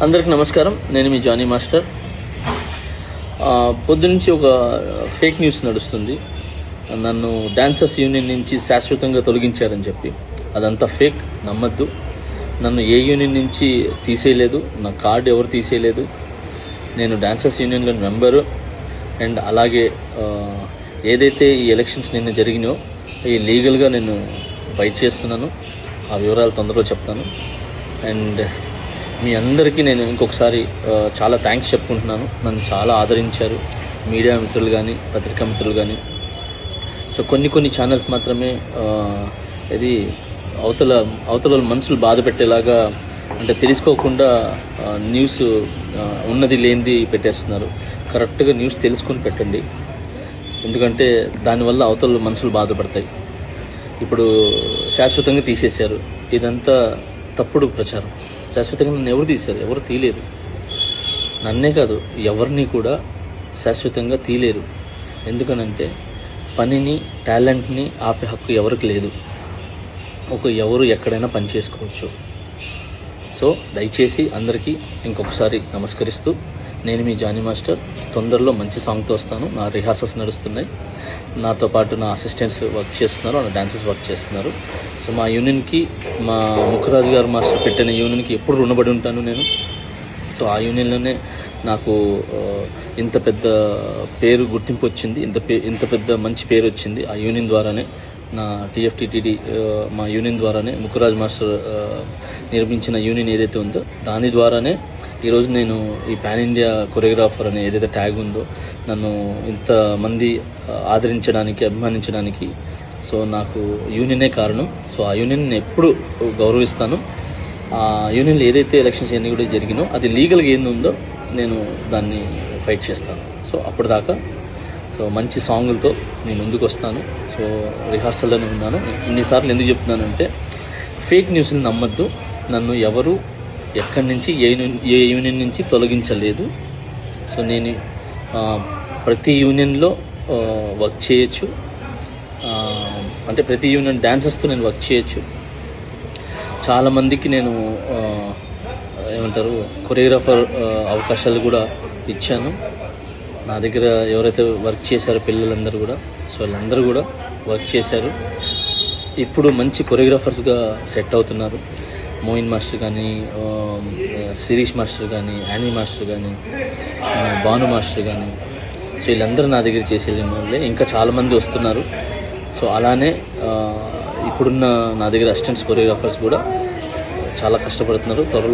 అందరికి నమస్కారం. నేను మీ జానీ మాస్టర్. పొద్దునుంచి ఒక ఫేక్ న్యూస్ నడుస్తుంది. నన్ను డాన్సర్స్ యూనియన్ నుంచి శాశ్వతంగా తొలగించారని చెప్పి. అదంతా ఫేక్, నమ్మద్దు. నన్ను ఏ యూనియన్ నుంచి తీసేయలేదు, నా కార్డు ఎవరు తీసేయలేదు. నేను డాన్సర్స్ యూనియన్లో మెంబరు. అండ్ అలాగే ఏదైతే ఈ ఎలక్షన్స్ నిన్న జరిగినాయో ఈ లీగల్గా నేను ఫైట్ చేస్తున్నాను. ఆ వివరాలు తొందరలో చెప్తాను. అండ్ మీ అందరికీ నేను ఇంకొకసారి చాలా థ్యాంక్స్ చెప్పుకుంటున్నాను. నన్ను చాలా ఆదరించారు మీడియా మిత్రులు కానీ, పత్రికా మిత్రులు కానీ. సో కొన్ని ఛానల్స్ మాత్రమే ఇది అవతల మనసులు బాధ పెట్టేలాగా, అంటే తెలుసుకోకుండా న్యూస్ ఉన్నది లేనిది పెట్టేస్తున్నారు. కరెక్ట్గా న్యూస్ తెలుసుకొని పెట్టండి, ఎందుకంటే దానివల్ల అవతల మనసులు బాధపడతాయి. ఇప్పుడు శాశ్వతంగా తీసేశారు, ఇదంతా తప్పుడు ప్రచారం. శాశ్వతంగా నన్ను ఎవరు తీశారు? ఎవరు తీయలేరు. నన్నే కాదు, ఎవరిని కూడా శాశ్వతంగా తీయలేరు. ఎందుకనంటే పనిని, టాలెంట్ని ఆపే హక్కు ఎవరికి లేదు. ఎవరు ఎక్కడైనా పని చేసుకోవచ్చు. సో దయచేసి అందరికీ ఇంకొకసారి నమస్కరిస్తూ, నేను మీ జానీ మాస్టర్. తొందరలో మంచి సాంగ్తో వస్తాను. నా రిహార్సల్స్ నడుస్తున్నాయి. నాతో పాటు నా అసిస్టెంట్స్ వర్క్ చేస్తున్నారు, నా డాన్సర్స్ వర్క్ చేస్తున్నారు. సో మా యూనియన్కి, మా ముఖరాజు గారు మాస్టర్ పెట్టిన యూనియన్కి ఎప్పుడు రుణపడి ఉంటాను నేను. సో ఆ యూనియన్లోనే నాకు ఇంత పెద్ద పేరు, గుర్తింపు వచ్చింది. ఇంత పెద్ద మంచి పేరు వచ్చింది ఆ యూనియన్ ద్వారానే. నా టీఎఫ్టీటీడీ మా యూనియన్ ద్వారానే, ముఖరాజ్ మాస్టర్ నిర్మించిన యూనియన్ ఏదైతే ఉందో దాని ద్వారానే ఈరోజు నేను ఈ పాన్ ఇండియా కొరియోగ్రాఫర్ అనే ఏదైతే ట్యాగ్ ఉందో నన్ను ఇంతమంది ఆదరించడానికి, అభిమానించడానికి సో నాకు యూనియనే కారణం. సో ఆ యూనియన్ నేను ఎప్పుడు గౌరవిస్తాను. ఆ యూనియన్లో ఏదైతే ఎలక్షన్స్ ఎన్ని కూడా జరిగినో అది లీగల్గా ఏంది ఉందో నేను దాన్ని ఫైట్ చేస్తాను. సో అప్పటిదాకా సో మంచి సాంగులతో నేను ముందుకు వస్తాను. సో రిహార్సల్లోనే ఉన్నాను. ఇన్నిసార్లు ఎందుకు చెప్తున్నానంటే ఫేక్ న్యూస్ని నమ్మద్దు. నన్ను ఎవరు ఎక్కడి నుంచి ఏ యూనియన్ నుంచి తొలగించలేదు. సో నేను ప్రతి యూనియన్లో వర్క్ చేయొచ్చు. అంటే ప్రతి యూనియన్ డాన్సర్స్తో నేను వర్క్ చేయొచ్చు. చాలామందికి నేను కొరియోగ్రాఫర్ అవకాశాలు కూడా ఇచ్చాను. నా దగ్గర ఎవరైతే వర్క్ చేశారో పిల్లలందరూ కూడా, సో వాళ్ళందరూ కూడా వర్క్ చేశారు. ఇప్పుడు మంచి కొరియోగ్రాఫర్స్గా సెట్ అవుతున్నారు. మోయిన్ మాస్టర్ కానీ, శిరీష్ మాస్టర్ కానీ, యానీ మాస్టర్ కానీ, భాను మాస్టర్ కానీ, సో వీళ్ళందరూ నా దగ్గర చేసి వెళ్ళిన వాళ్ళే. ఇంకా చాలామంది వస్తున్నారు. సో అలానే ఇప్పుడున్న నా దగ్గర అసిస్టెంట్స్ కొరియోగ్రాఫర్స్ కూడా చాలా కష్టపడుతున్నారు. త్వరలో